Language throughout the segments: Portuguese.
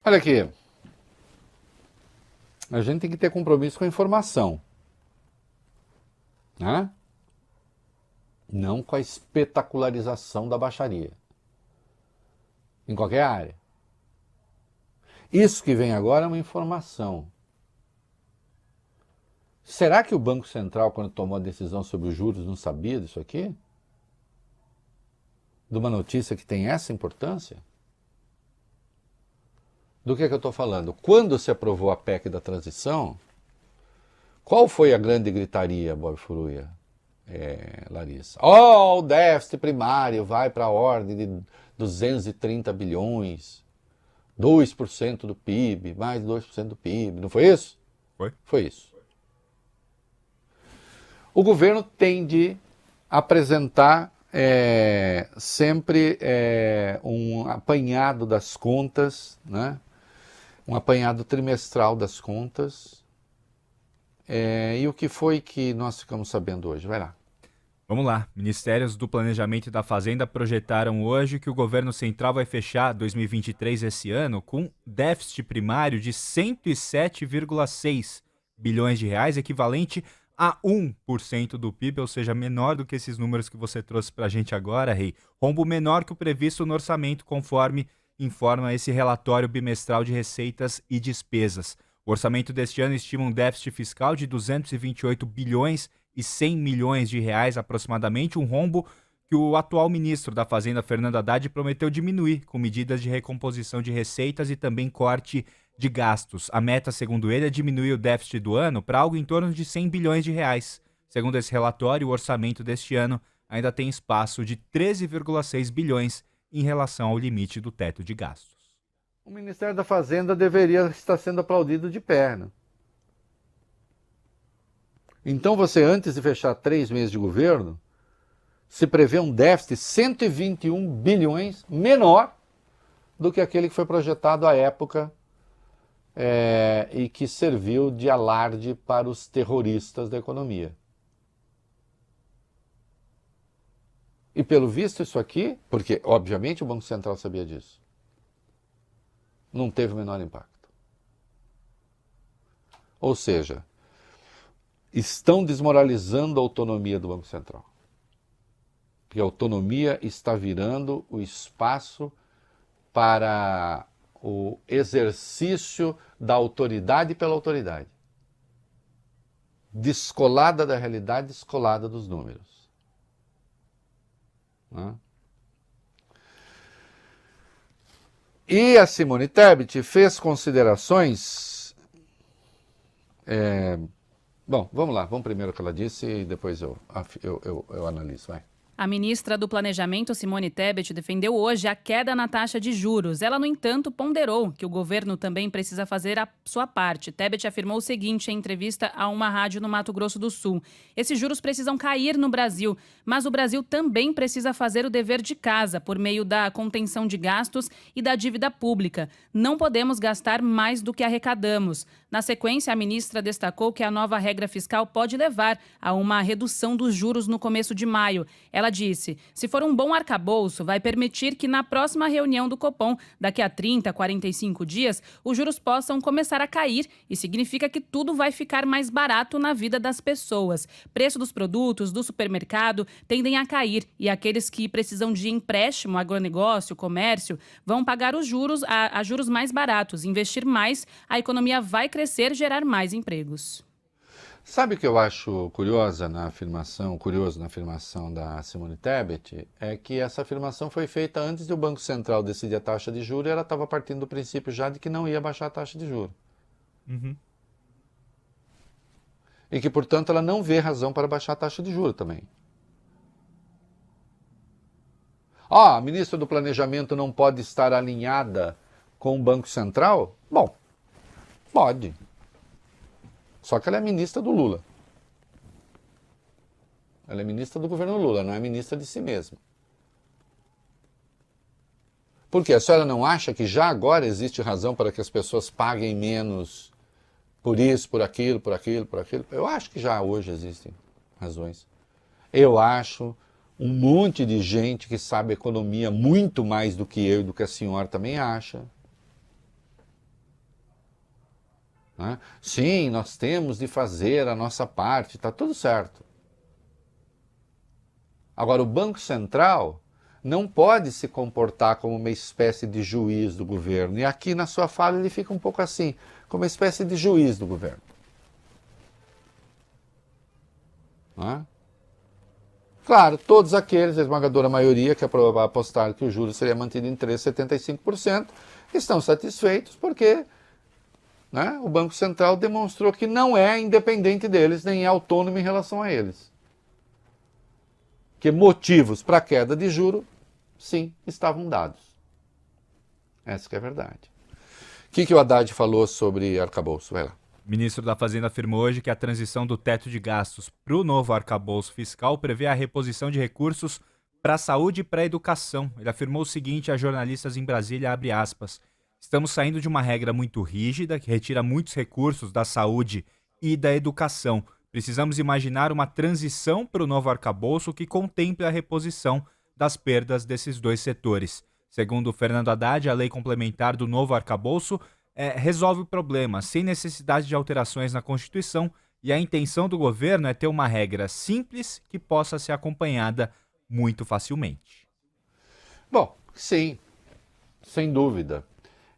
Olha aqui, a gente tem que ter compromisso com a informação, né? Não com a espetacularização da baixaria, em qualquer área. Isso que vem agora é uma informação. Será que o Banco Central, quando tomou a decisão sobre os juros, não sabia disso aqui? De uma notícia que tem essa importância? Do que eu estou falando? Quando se aprovou a PEC da transição, qual foi a grande gritaria, Bob Furuia, Larissa? Oh, o déficit primário vai para a ordem de 230 bilhões, 2% do PIB, mais de 2% do PIB, não foi isso? Foi? Foi isso. O governo tem de apresentar sempre um apanhado das contas, né? Um apanhado trimestral das contas. E o que foi que nós ficamos sabendo hoje? Vai lá. Vamos lá. Ministérios do Planejamento e da Fazenda projetaram hoje que o governo central vai fechar 2023 esse ano com déficit primário de 107,6 bilhões de reais, equivalente a 1% do PIB, ou seja, menor do que esses números que você trouxe para a gente agora, Rei. Rombo menor que o previsto no orçamento, conforme informa esse relatório bimestral de receitas e despesas. O orçamento deste ano estima um déficit fiscal de 228 bilhões e 100 milhões de reais aproximadamente, um rombo que o atual ministro da Fazenda, Fernando Haddad, prometeu diminuir com medidas de recomposição de receitas e também corte de gastos. A meta, segundo ele, é diminuir o déficit do ano para algo em torno de 100 bilhões de reais. Segundo esse relatório, o orçamento deste ano ainda tem espaço de 13,6 bilhões em relação ao limite do teto de gastos. O Ministério da Fazenda deveria estar sendo aplaudido de perna. Então você, antes de fechar 3 meses de governo, se prevê um déficit 121 bilhões menor do que aquele que foi projetado à época e que serviu de alarde para os terroristas da economia. E pelo visto isso aqui, porque obviamente o Banco Central sabia disso, não teve o menor impacto. Ou seja, estão desmoralizando a autonomia do Banco Central. Porque a autonomia está virando o espaço para o exercício da autoridade pela autoridade. Descolada da realidade, descolada dos números. Né? E a Simone Tebet fez considerações... Bom, vamos lá, vamos primeiro o que ela disse e depois eu analiso, vai. A ministra do Planejamento, Simone Tebet, defendeu hoje a queda na taxa de juros. Ela, no entanto, ponderou que o governo também precisa fazer a sua parte. Tebet afirmou o seguinte em entrevista a uma rádio no Mato Grosso do Sul. Esses juros precisam cair no Brasil, mas o Brasil também precisa fazer o dever de casa por meio da contenção de gastos e da dívida pública. Não podemos gastar mais do que arrecadamos. Na sequência, a ministra destacou que a nova regra fiscal pode levar a uma redução dos juros no começo de maio. Ela disse, se for um bom arcabouço, vai permitir que na próxima reunião do Copom, daqui a 30, 45 dias, os juros possam começar a cair e significa que tudo vai ficar mais barato na vida das pessoas. Preço dos produtos do supermercado tendem a cair e aqueles que precisam de empréstimo, agronegócio, comércio, vão pagar os juros a juros mais baratos. Investir mais, a economia vai crescer, gerar mais empregos. Sabe o que eu acho curioso na afirmação da Simone Tebet? É que essa afirmação foi feita antes do Banco Central decidir a taxa de juros e ela estava partindo do princípio já de que não ia baixar a taxa de juros. Uhum. E que, portanto, ela não vê razão para baixar a taxa de juros também. A ministra do Planejamento não pode estar alinhada com o Banco Central? Bom, pode. Só que ela é ministra do Lula. Ela é ministra do governo Lula, não é ministra de si mesma. Por quê? A senhora não acha que já agora existe razão para que as pessoas paguem menos por isso, por aquilo, por aquilo, por aquilo? Eu acho que já hoje existem razões. Eu acho um monte de gente que sabe economia muito mais do que eu e do que a senhora também acha. né? Sim, nós temos de fazer a nossa parte, está tudo certo. Agora, o Banco Central não pode se comportar como uma espécie de juiz do governo. E aqui na sua fala ele fica um pouco assim, como uma espécie de juiz do governo. Né? Claro, todos aqueles, a esmagadora maioria que apostaram que o juros seria mantido em 3,75%, estão satisfeitos porque, né, o Banco Central demonstrou que não é independente deles, nem é autônomo em relação a eles. Que motivos para a queda de juro, sim, estavam dados. Essa que é a verdade. O que o Haddad falou sobre arcabouço? Vai lá. O ministro da Fazenda afirmou hoje que a transição do teto de gastos para o novo arcabouço fiscal prevê a reposição de recursos para a saúde e para a educação. Ele afirmou o seguinte a jornalistas em Brasília, abre aspas, estamos saindo de uma regra muito rígida que retira muitos recursos da saúde e da educação. Precisamos imaginar uma transição para o novo arcabouço que contemple a reposição das perdas desses dois setores. Segundo Fernando Haddad, a lei complementar do novo arcabouço resolve o problema, sem necessidade de alterações na Constituição, e a intenção do governo é ter uma regra simples que possa ser acompanhada muito facilmente. Bom, sim, sem dúvida.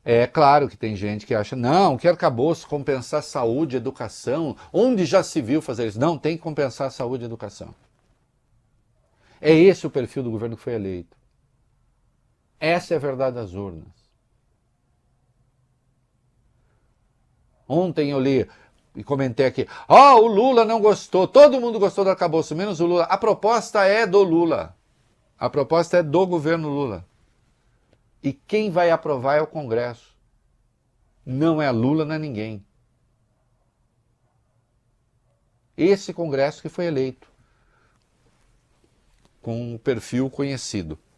É claro que tem gente que acha, não, que arcabouço compensar saúde e educação, onde já se viu fazer isso? Não, tem que compensar saúde e educação. É esse o perfil do governo que foi eleito. Essa é a verdade das urnas. Ontem eu li e comentei aqui, o Lula não gostou, todo mundo gostou do arcabouço, menos o Lula. A proposta é do Lula. A proposta é do governo Lula. E quem vai aprovar é o Congresso. Não é Lula, não é ninguém. Esse Congresso que foi eleito com um perfil conhecido.